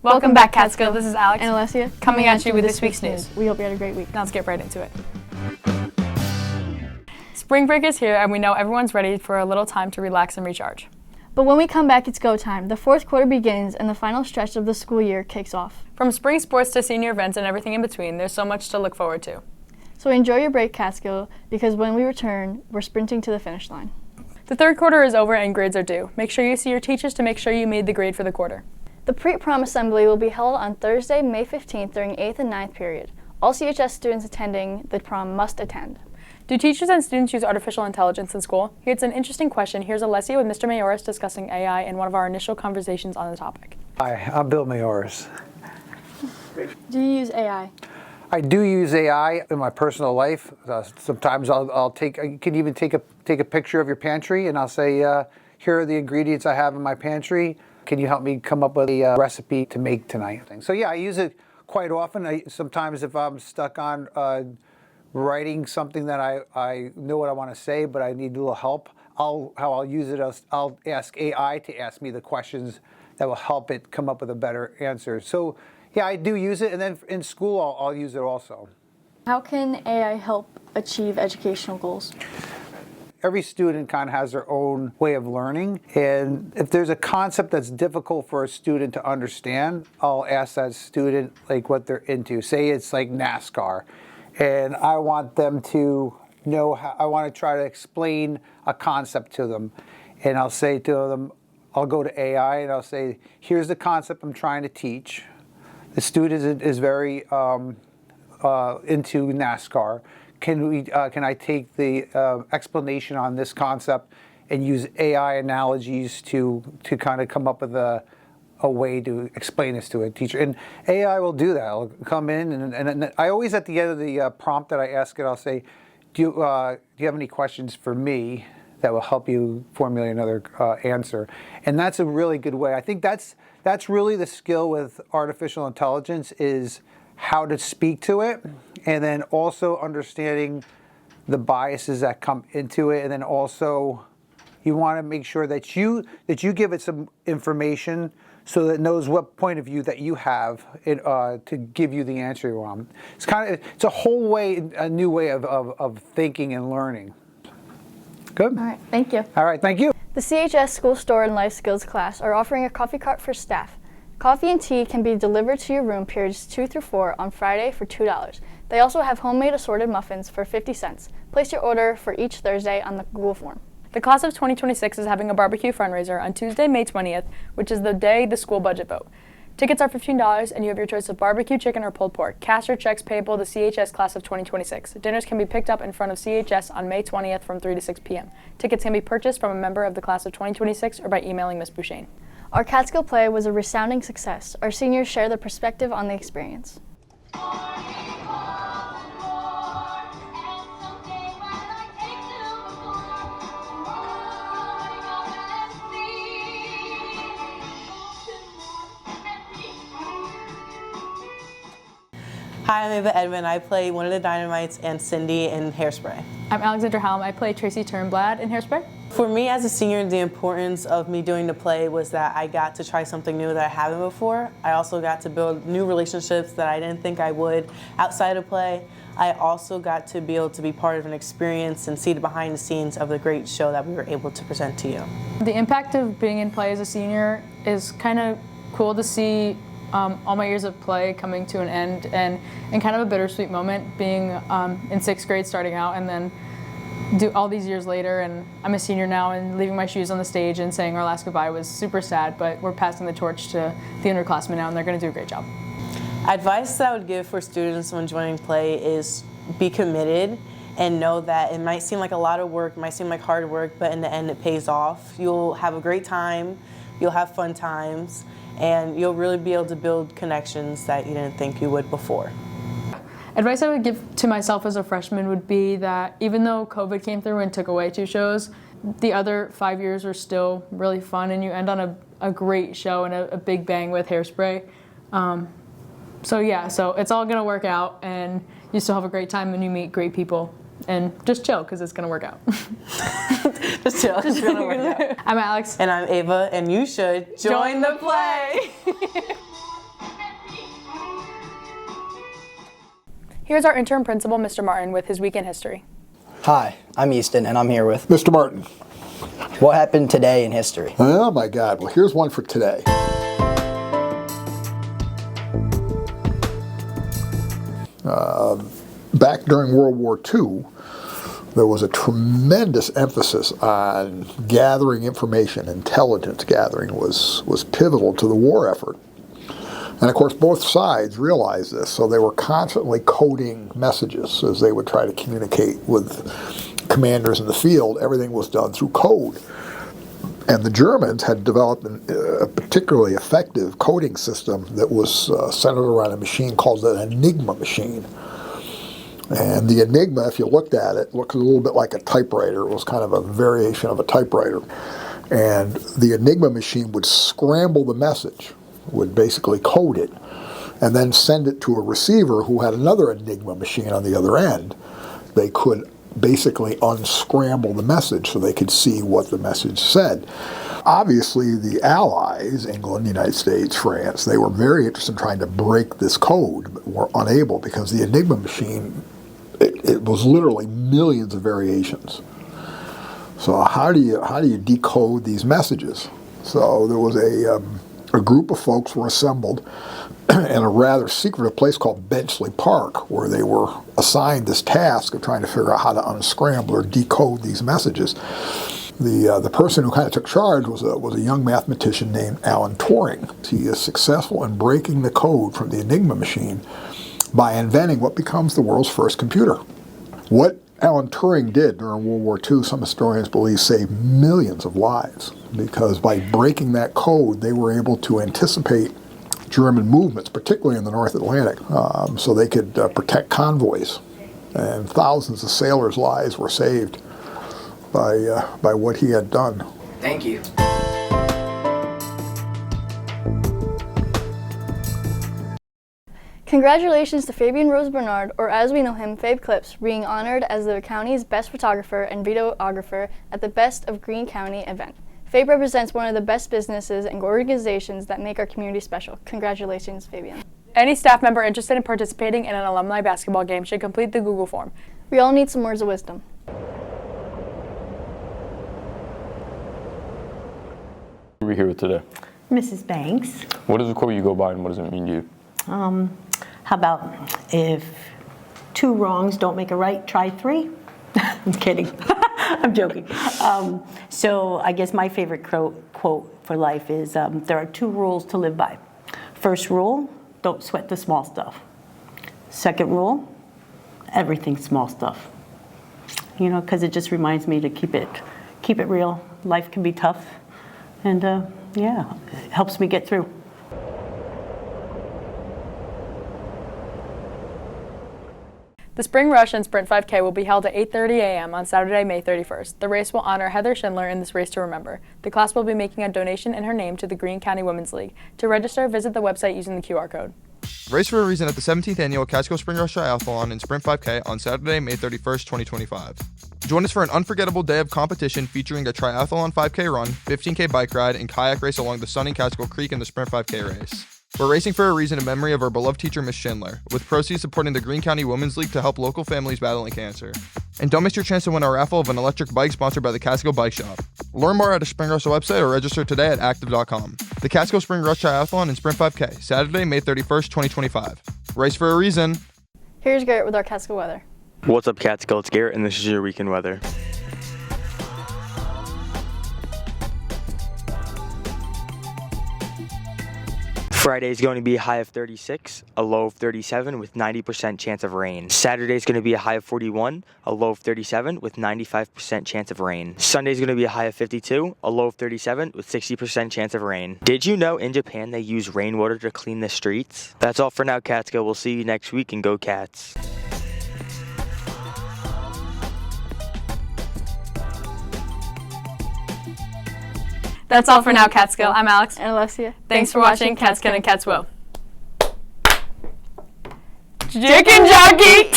Welcome back, Catskill. This is Alex and Alessia coming at you with this week's news. We hope you had a great week. Now let's get right into it. Spring break is here, and we know everyone's ready for a little time to relax and recharge. But when we come back, it's go time. The fourth quarter begins, and the final stretch of the school year kicks off. From spring sports to senior events and everything in between, there's so much to look forward to. So enjoy your break, Catskill, because when we return, we're sprinting to the finish line. The third quarter is over and grades are due. Make sure you see your teachers to make sure you made the grade for the quarter. The pre-prom assembly will be held on Thursday, May 15th during 8th and 9th period. All CHS students attending the prom must attend. Do teachers and students use artificial intelligence in school? Here's an interesting question. Here's Alessia with Mr. Mayoris discussing AI in one of our initial conversations on the topic. Hi, I'm Bill Mayoris. Do you use AI? I do use AI in my personal life. Sometimes you can even take a picture of your pantry and I'll say, here are the ingredients I have in my pantry. Can you help me come up with a recipe to make tonight? So yeah, I use it quite often. Sometimes if I'm stuck on writing something that I know what I want to say, but I need a little help, how I'll use it, I'll ask AI to ask me the questions that will help it come up with a better answer. So yeah, I do use it, and then in school I'll use it also. How can AI help achieve educational goals? Every student kind of has their own way of learning, and if there's a concept that's difficult for a student to understand, I'll ask that student like what they're into. Say it's like NASCAR, and I want them to know how, I want to try to explain a concept to them, and I'll say to them, I'll go to AI and I'll say, here's the concept I'm trying to teach. The student is very into NASCAR. Can I take the explanation on this concept and use AI analogies to kind of come up with a way to explain this to a teacher? And AI will do that. It'll come in and I always at the end of the prompt that I ask it, I'll say, do you have any questions for me that will help you formulate another answer? And that's a really good way. I think that's really the skill with artificial intelligence, is how to speak to it, and then also understanding the biases that come into it, and then also you want to make sure that you give it some information so that it knows what point of view that you have to give you the answer you want. It's a whole way, a new way of thinking and learning. Good. All right, thank you. All right, thank you. The CHS School Store and Life Skills class are offering a coffee cart for staff. Coffee and tea can be delivered to your room periods 2 through 4 on Friday for $2. They also have homemade assorted muffins for 50 cents. Place your order for each Thursday on the Google form. The class of 2026 is having a barbecue fundraiser on Tuesday, May 20th, which is the day the school budget vote. Tickets are $15 and you have your choice of barbecue chicken or pulled pork. Cash or checks payable to CHS class of 2026. Dinners can be picked up in front of CHS on May 20th from 3 to 6 p.m. Tickets can be purchased from a member of the class of 2026 or by emailing Ms. Bouchain. Our Catskill play was a resounding success. Our seniors share their perspective on the experience. Hi, I'm Ava Edmond. I play one of the Dynamites and Cindy in Hairspray. I'm Alexandra Halm. I play Tracy Turnblad in Hairspray. For me as a senior, the importance of me doing the play was that I got to try something new that I haven't before. I also got to build new relationships that I didn't think I would outside of play. I also got to be able to be part of an experience and see the behind the scenes of the great show that we were able to present to you. The impact of being in play as a senior is kind of cool to see all my years of play coming to an end, and kind of a bittersweet moment being in 6th grade starting out and then do all these years later, and I'm a senior now, and leaving my shoes on the stage and saying our last goodbye was super sad, but we're passing the torch to the underclassmen now and they're going to do a great job. Advice that I would give for students when joining play is be committed and know that it might seem like a lot of work, it might seem like hard work, but in the end it pays off. You'll have a great time, you'll have fun times, and you'll really be able to build connections that you didn't think you would before. Advice I would give to myself as a freshman would be that even though COVID came through and took away 2 shows, the other 5 years are still really fun, and you end on a great show and a big bang with Hairspray. So it's all gonna work out, and you still have a great time and you meet great people. And just chill, because it's gonna work out. Just chill, it's gonna work out. I'm Alex. And I'm Ava, and you should join the play. Here's our interim principal, Mr. Martin, with his week in history. Hi, I'm Easton, and I'm here with Mr. Martin. What happened today in history? Oh my God. Well, here's one for today. Back during World War II, there was a tremendous emphasis on gathering information. Intelligence gathering was pivotal to the war effort. And of course, both sides realized this, so they were constantly coding messages as they would try to communicate with commanders in the field. Everything was done through code. And the Germans had developed a particularly effective coding system that was centered around a machine called the Enigma machine. And the Enigma, if you looked at it, looked a little bit like a typewriter. It was kind of a variation of a typewriter. And the Enigma machine would scramble the message, would basically code it, and then send it to a receiver who had another Enigma machine on the other end. They could basically unscramble the message so they could see what the message said. Obviously, the Allies, England, United States, France, they were very interested in trying to break this code, but were unable because the Enigma machine, it was literally millions of variations. So how do you decode these messages? So there was a group of folks were assembled in a rather secretive place called Benchley Park, where they were assigned this task of trying to figure out how to unscramble or decode these messages. The person who kind of took charge was a young mathematician named Alan Turing. He is successful in breaking the code from the Enigma machine by inventing what becomes the world's first computer. What Alan Turing did during World War II, some historians believe, saved millions of lives, because by breaking that code, they were able to anticipate German movements, particularly in the North Atlantic, so they could protect convoys. And thousands of sailors' lives were saved by what he had done. Thank you. Congratulations to Fabian Rose Bernard, or as we know him, Fabe Clips, being honored as the county's best photographer and videographer at the Best of Greene County event. Fabe represents one of the best businesses and organizations that make our community special. Congratulations, Fabian. Any staff member interested in participating in an alumni basketball game should complete the Google form. We all need some words of wisdom. Who are we here with today? Mrs. Banks. What is the quote you go by and what does it mean to you? How about if two wrongs don't make a right, try three? I'm kidding. I'm joking. So I guess my favorite quote for life is there are two rules to live by. First rule, don't sweat the small stuff. Second rule, everything's small stuff. You know, because it just reminds me to keep it real. Life can be tough, and yeah, it helps me get through. The Spring Rush and Sprint 5K will be held at 8:30 a.m. on Saturday, May 31st. The race will honor Heather Schindler in this Race to Remember. The class will be making a donation in her name to the Greene County Women's League. To register, visit the website using the QR code. Race for a reason at the 17th Annual Catskill Spring Rush Triathlon and Sprint 5K on Saturday, May 31st, 2025. Join us for an unforgettable day of competition featuring a triathlon 5K run, 15K bike ride, and kayak race along the stunning Catskill Creek in the Sprint 5K race. We're racing for a reason in memory of our beloved teacher, Miss Schindler, with proceeds supporting the Greene County Women's League to help local families battling cancer. And don't miss your chance to win our raffle of an electric bike sponsored by the Catskill Bike Shop. Learn more at the Spring Rush website or register today at active.com. The Catskill Spring Rush Triathlon and Sprint 5K, Saturday, May 31st, 2025. Race for a reason. Here's Garrett with our Catskill weather. What's up, Catskill? It's Garrett, and this is your weekend weather. Friday is going to be a high of 36, a low of 37 with 90% chance of rain. Saturday is going to be a high of 41, a low of 37 with 95% chance of rain. Sunday is going to be a high of 52, a low of 37 with 60% chance of rain. Did you know in Japan they use rainwater to clean the streets? That's all for now, Catskill. We'll see you next week, and go Cats. That's all for now, Catskill. I'm Alex. And Alessia. Thanks for watching Catskill and Catswill. Chicken jockey!